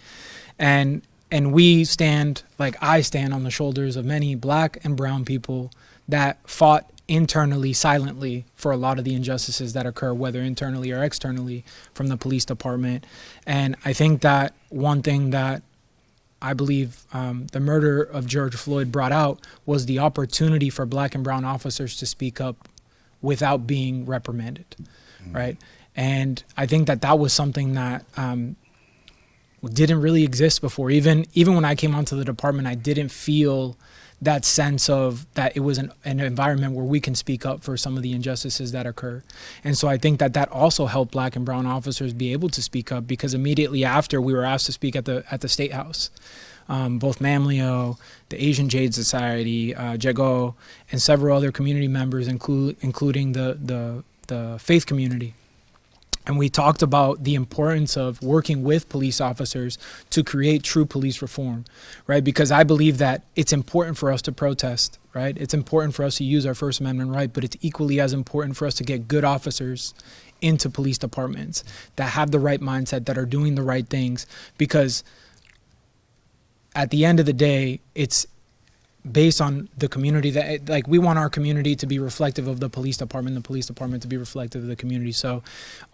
Right. And we stand, like I stand on the shoulders of many black and brown people that fought internally, silently, for a lot of the injustices that occur, whether internally or externally, from the police department. And I think that one thing that I believe the murder of George Floyd brought out was the opportunity for Black and brown officers to speak up without being reprimanded, right? And I think that was something that didn't really exist before. Even when I came onto the department, I didn't feel that sense of that it was an environment where we can speak up for some of the injustices that occur. And so I think that also helped Black and brown officers be able to speak up, because immediately after we were asked to speak at the State House. Both Mamleo, the Asian Jade Society, Jago, and several other community members, including the faith community. And we talked about the importance of working with police officers to create true police reform, right? Because I believe that it's important for us to protest, right? It's important for us to use our First Amendment right, but it's equally as important for us to get good officers into police departments that have the right mindset, that are doing the right things. Because at the end of the day, it's based on the community that, like, we want our community to be reflective of the police department to be reflective of the community. So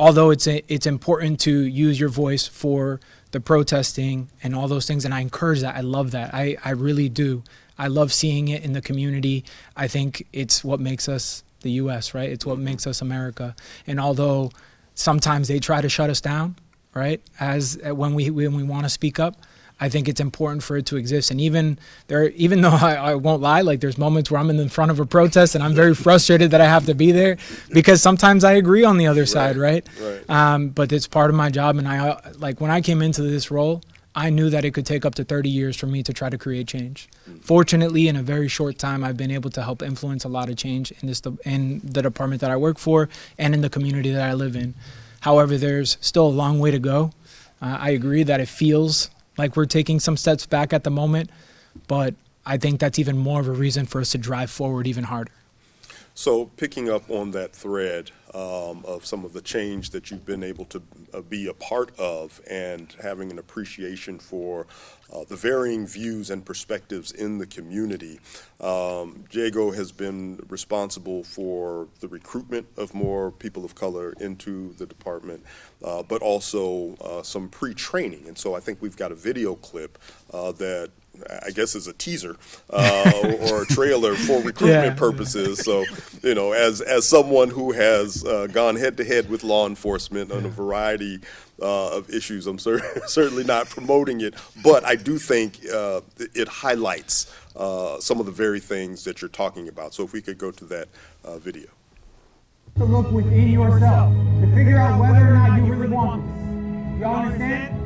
although it's important to use your voice for the protesting and all those things, and I encourage that, I love that, I really do. I love seeing it in the community. I think it's what makes us the US, right? It's what makes us America. And although sometimes they try to shut us down, right, as when we want to speak up, I think it's important for it to exist. And even though I won't lie, like, there's moments where I'm in the front of a protest and I'm very frustrated that I have to be there, because sometimes I agree on the other side, right? But it's part of my job. And when I came into this role, I knew that it could take up to 30 years for me to try to create change. Fortunately, in a very short time, I've been able to help influence a lot of change in the department that I work for and in the community that I live in. However, there's still a long way to go. I agree that it feels like we're taking some steps back at the moment, but I think that's even more of a reason for us to drive forward even harder. So picking up on that thread of some of the change that you've been able to be a part of, and having an appreciation for the varying views and perspectives in the community, Jago has been responsible for the recruitment of more people of color into the department, but also some pre-training. And so I think we've got a video clip that I guess is a teaser or a trailer for recruitment purposes. So, you know, as someone who has gone head to head with law enforcement on a variety of issues, I'm certainly not promoting it, but I do think it highlights some of the very things that you're talking about. So if we could go to that video. To look within yourself, to figure out whether or not you really want this. Y'all understand?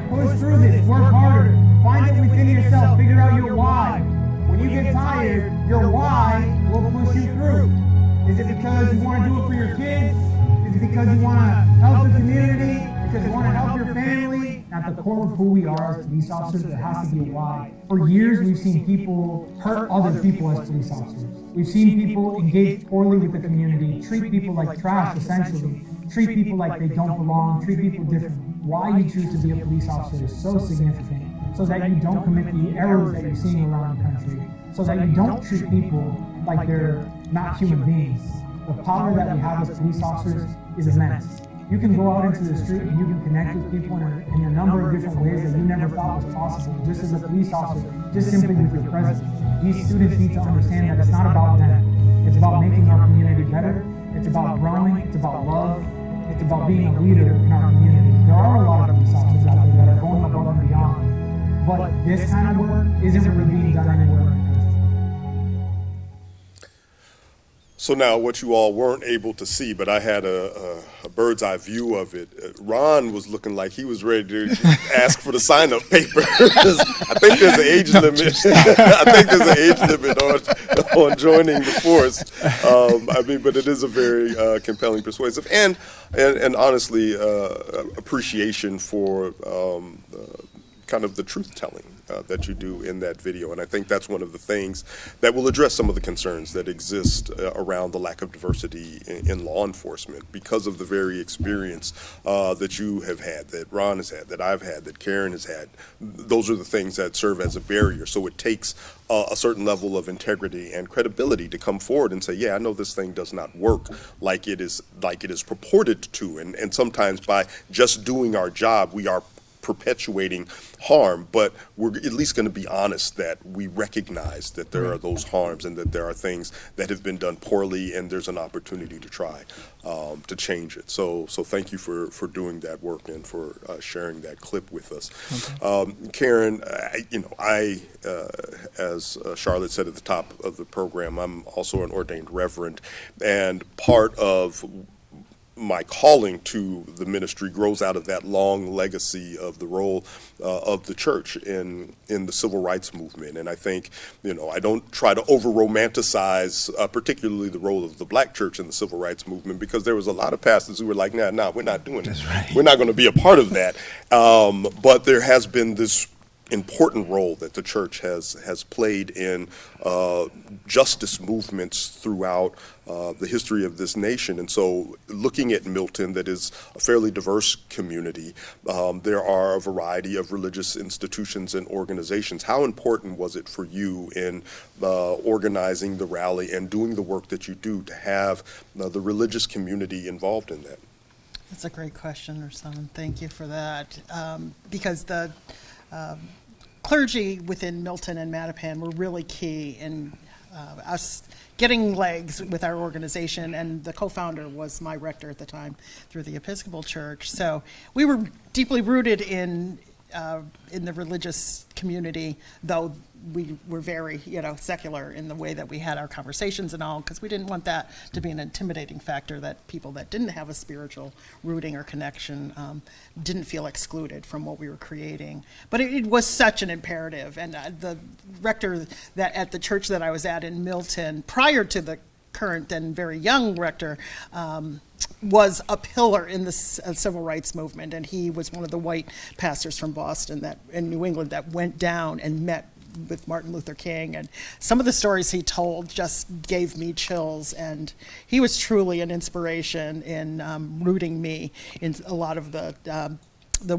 Push through this, work harder, find it within yourself, figure out your why. When you get tired, your why will push you through. Is it because you want to do it for your kids? Is it because you want to help the community? Because you want to help your family? At the core of who we are as police officers, there has to be a why. For years, we've seen people hurt other people as police officers. We've seen people engage poorly with the community, treat people like trash, essentially, treat people like they don't belong, treat people differently. Why you choose to be a police officer is so significant, so that you don't commit the errors that you're seeing around the country, so that you don't treat people like they're not human beings. The power that we have as police officers is immense. You can go out into the street and you can connect with people in a number of different ways that you never thought was possible, just as a police officer, just simply with your presence. These students need to understand that it's not about them. It's about making our community better. It's about growing. It's about love. It's about being a leader in our community. There are a lot of police officers out there that are going above and beyond, but this kind of work isn't really being done anywhere. So now what you all weren't able to see, but I had a bird's eye view of it. Ron was looking like he was ready to ask for the sign-up paper. I think there's an age limit. I think there's an age limit on joining the force. I mean, but it is a very compelling, persuasive, and honestly appreciation for kind of the truth-telling that you do in that video. And I think that's one of the things that will address some of the concerns that exist around the lack of diversity in law enforcement because of the very experience that you have had, that Ron has had, that I've had, that Karen has had. Those are the things that serve as a barrier. So it takes a certain level of integrity and credibility to come forward and say, yeah, I know this thing does not work like it is purported to. And sometimes by just doing our job, we are perpetuating harm, but we're at least going to be honest that we recognize that there are those harms and that there are things that have been done poorly, and there's an opportunity to try to change it. So thank you for doing that work and for sharing that clip with us. Okay. Karen, as Charlotte said at the top of the program, I'm also an ordained reverend, and part of my calling to the ministry grows out of that long legacy of the role of the church in the civil rights movement. And I think, I don't try to over-romanticize particularly the role of the black church in the civil rights movement, because there was a lot of pastors who were like, nah, we're not doing it. Right. We're not going to be a part of that. But there has been this important role that the church has played in justice movements throughout the history of this nation. And so looking at Milton, that is a fairly diverse community, there are a variety of religious institutions and organizations. How important was it for you in organizing the rally and doing the work that you do to have the religious community involved in that? That's a great question, Ursan. Thank you for that. Because the clergy within Milton and Mattapan were really key in us getting legs with our organization, and the co-founder was my rector at the time through the Episcopal Church. So we were deeply rooted in the religious community, though we were very, secular in the way that we had our conversations and all, because we didn't want that to be an intimidating factor, that people that didn't have a spiritual rooting or connection didn't feel excluded from what we were creating. But it was such an imperative, and the rector that at the church that I was at in Milton, prior to the current and very young rector, was a pillar in the civil rights movement, and he was one of the white pastors from Boston in New England that went down and met with Martin Luther King, and some of the stories he told just gave me chills, and he was truly an inspiration in rooting me in a lot of the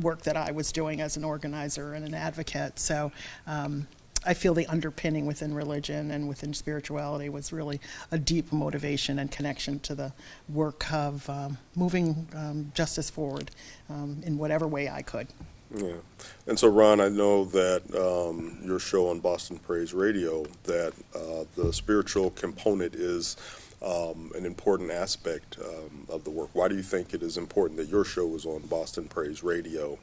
work that I was doing as an organizer and an advocate. So I feel the underpinning within religion and within spirituality was really a deep motivation and connection to the work of moving justice forward in whatever way I could. Yeah. And so, Ron, I know that your show on Boston Praise Radio, that the spiritual component is an important aspect of the work. Why do you think it is important that your show is on Boston Praise Radio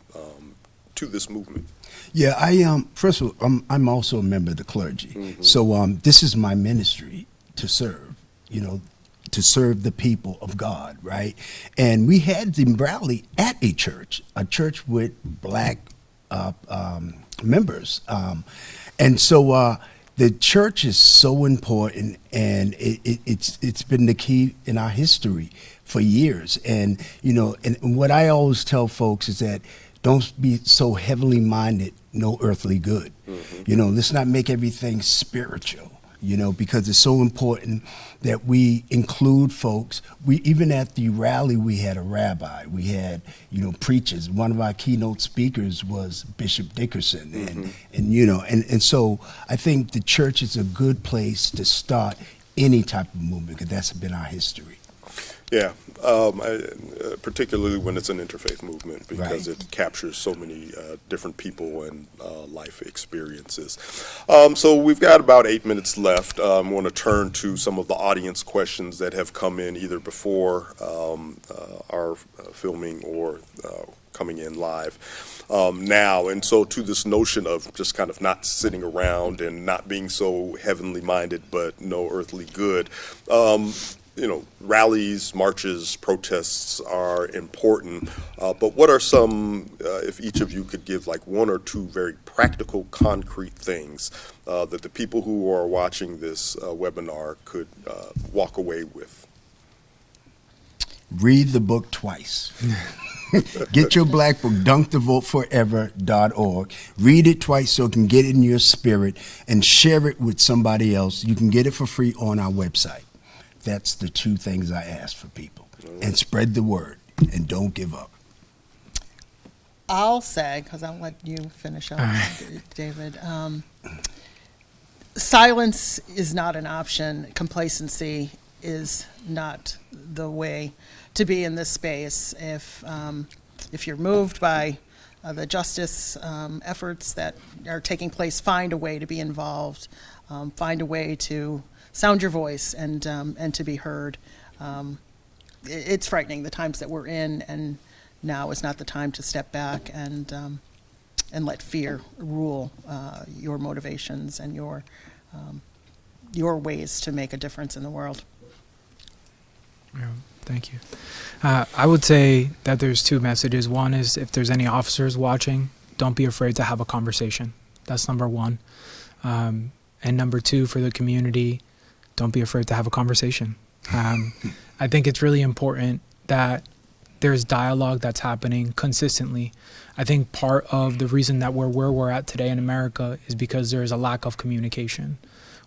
to this movement? Yeah, first of all, I'm also a member of the clergy. Mm-hmm. So this is my ministry to serve, to serve the people of God, right? And we had the rally at a church with black members. And so the church is so important, and it's been the key in our history for years. And, and what I always tell folks is that don't be so heavenly minded, no earthly good. Mm-hmm. Let's not make everything spiritual. Because it's so important that we include folks. Even at the rally, we had a rabbi, we had, preachers. One of our keynote speakers was Bishop Dickerson. Mm-hmm. And so I think the church is a good place to start any type of movement, because that's been our history. Yeah, particularly when it's an interfaith movement, because it captures so many different people and life experiences. So we've got about 8 minutes left. I want to turn to some of the audience questions that have come in either before our filming or coming in live now. And so to this notion of just kind of not sitting around and not being so heavenly minded but no earthly good, rallies, marches, protests are important, but what are some, if each of you could give like one or two very practical, concrete things that the people who are watching this webinar could walk away with? Read the book twice. Get your black book, dunkthevoteforever.org. Read it twice so it can get in your spirit, and share it with somebody else. You can get it for free on our website. That's the two things I ask for people. And spread the word, and don't give up. I'll say, because I'll let you finish up, David. Silence is not an option. Complacency is not the way to be in this space. If you're moved by the justice efforts that are taking place, find a way to be involved, find a way to sound your voice and to be heard. It's frightening, the times that we're in, and now is not the time to step back and let fear rule your motivations and your ways to make a difference in the world. Yeah, thank you. I would say that there's two messages. One is, if there's any officers watching, don't be afraid to have a conversation. That's number one. And number two, for the community, don't be afraid to have a conversation. I think it's really important that there's dialogue that's happening consistently. I think part of the reason that we're where we're at today in America is because there is a lack of communication.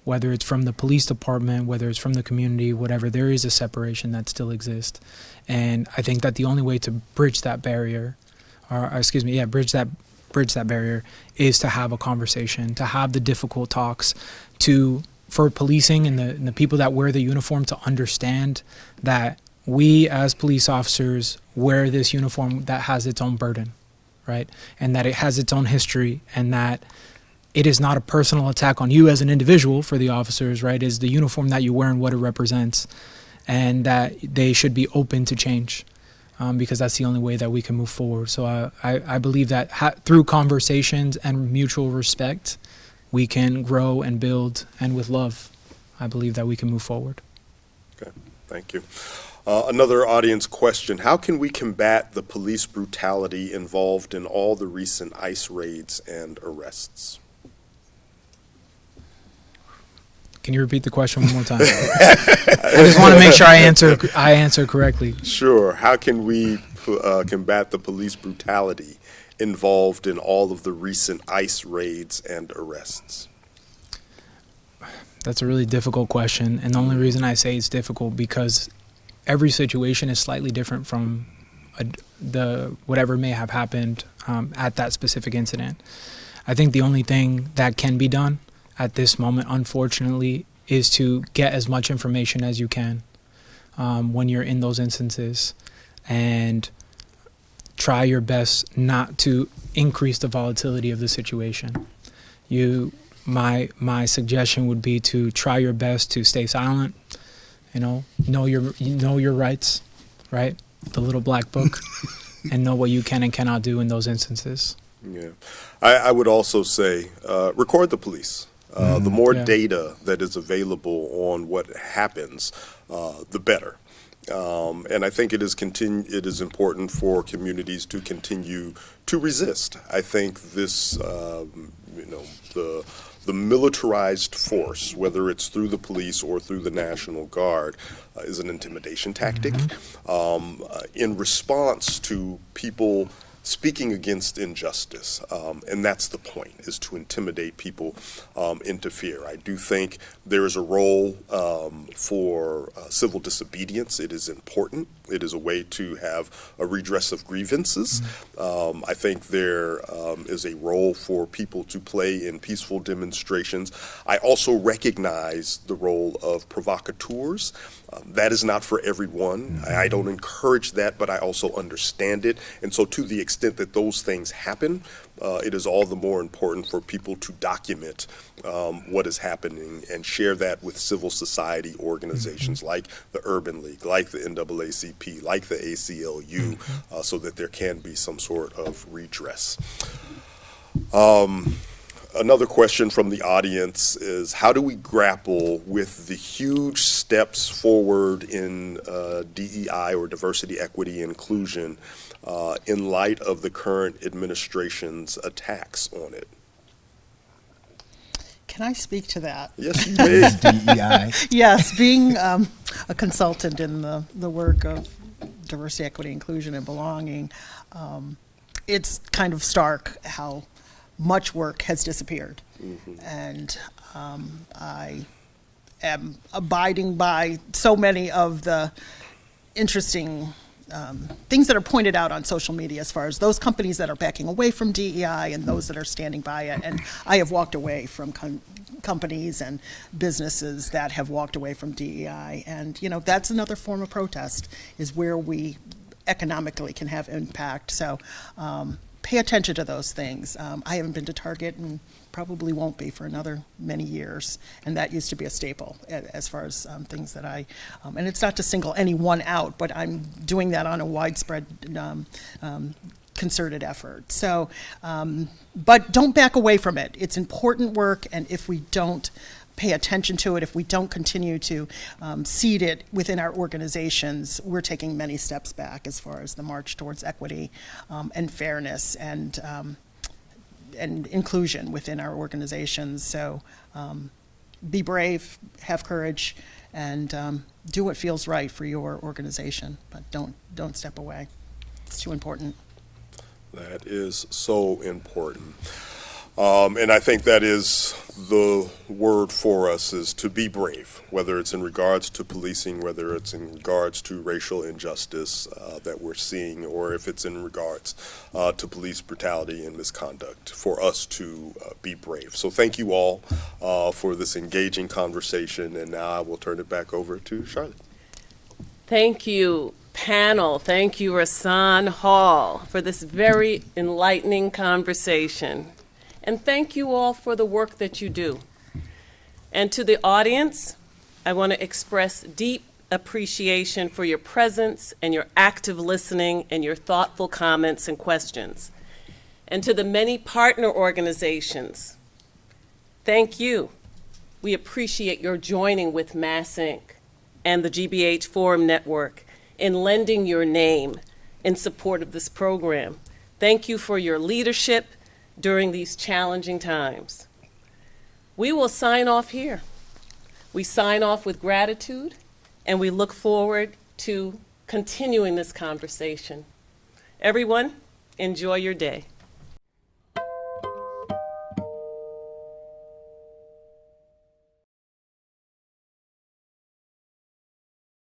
Whether it's from the police department, whether it's from the community, whatever, there is a separation that still exists. And I think that the only way to bridge that barrier, bridge that barrier is to have a conversation, to have the difficult talks, for policing and the people that wear the uniform to understand that we as police officers wear this uniform that has its own burden, right? And that it has its own history, and that it is not a personal attack on you as an individual for the officers, right? It's the uniform that you wear and what it represents, and that they should be open to change, because that's the only way that we can move forward. So I believe that through conversations and mutual respect, we can grow and build, and with love, I believe that we can move forward. Okay, thank you. Another audience question: how can we combat the police brutality involved in all the recent ICE raids and arrests? Can you repeat the question one more time? I just want to make sure I answer correctly. Sure. How can we combat the police brutality involved in all of the recent ICE raids and arrests? That's a really difficult question, and the only reason I say it's difficult because every situation is slightly different from whatever may have happened at that specific incident. I think the only thing that can be done at this moment, unfortunately, is to get as much information as you can when you're in those instances, and try your best not to increase the volatility of the situation. My suggestion would be to try your best to stay silent. Know your rights, right? The little black book, and know what you can and cannot do in those instances. Yeah, I would also say record the police. The more data that is available on what happens, the better. And I think it is important for communities to continue to resist. I think this, the militarized force, whether it's through the police or through the National Guard, is an intimidation tactic in response to people speaking against injustice, and that's the point, is to intimidate people into fear. I do think there is a role for civil disobedience. It is important. It is a way to have a redress of grievances. I think there is a role for people to play in peaceful demonstrations. I also recognize the role of provocateurs. That is not for everyone. I don't encourage that, but I also understand it. And so to the extent that those things happen, it is all the more important for people to document what is happening and share that with civil society organizations like the Urban League, like the NAACP, like the ACLU, so that there can be some sort of redress. Another question from the audience is, how do we grapple with the huge steps forward in DEI, or diversity, equity, inclusion, in light of the current administration's attacks on it? Can I speak to that? Yes, you may. DEI. Yes, being a consultant in the work of diversity, equity, inclusion, and belonging, it's kind of stark how much work has disappeared. And I am abiding by so many of the interesting things that are pointed out on social media, as far as those companies that are backing away from DEI and those that are standing by it. And I have walked away from companies and businesses that have walked away from DEI. And, that's another form of protest, is where we economically can have impact. So pay attention to those things. I haven't been to Target and probably won't be for another many years, and that used to be a staple as far as things that and it's not to single any one out, but I'm doing that on a widespread concerted effort. So, but don't back away from it. It's important work, and if we don't pay attention to it, if we don't continue to seed it within our organizations, we're taking many steps back as far as the march towards equity and fairness and inclusion within our organizations. So be brave, have courage, and do what feels right for your organization, but don't step away. It's too important. That is so important. And I think that is the word for us, is to be brave, whether it's in regards to policing, whether it's in regards to racial injustice that we're seeing, or if it's in regards to police brutality and misconduct, for us to be brave. So thank you all for this engaging conversation, and now I will turn it back over to Charlotte. Thank you, panel. Thank you, Rasan Hall, for this very enlightening conversation. And thank you all for the work that you do. And to the audience, I want to express deep appreciation for your presence and your active listening and your thoughtful comments and questions. And to the many partner organizations, thank you. We appreciate your joining with Mass Inc. and the GBH Forum Network in lending your name in support of this program. Thank you for your leadership during these challenging times. We will sign off here. We sign off with gratitude, and we look forward to continuing this conversation. Everyone, enjoy your day.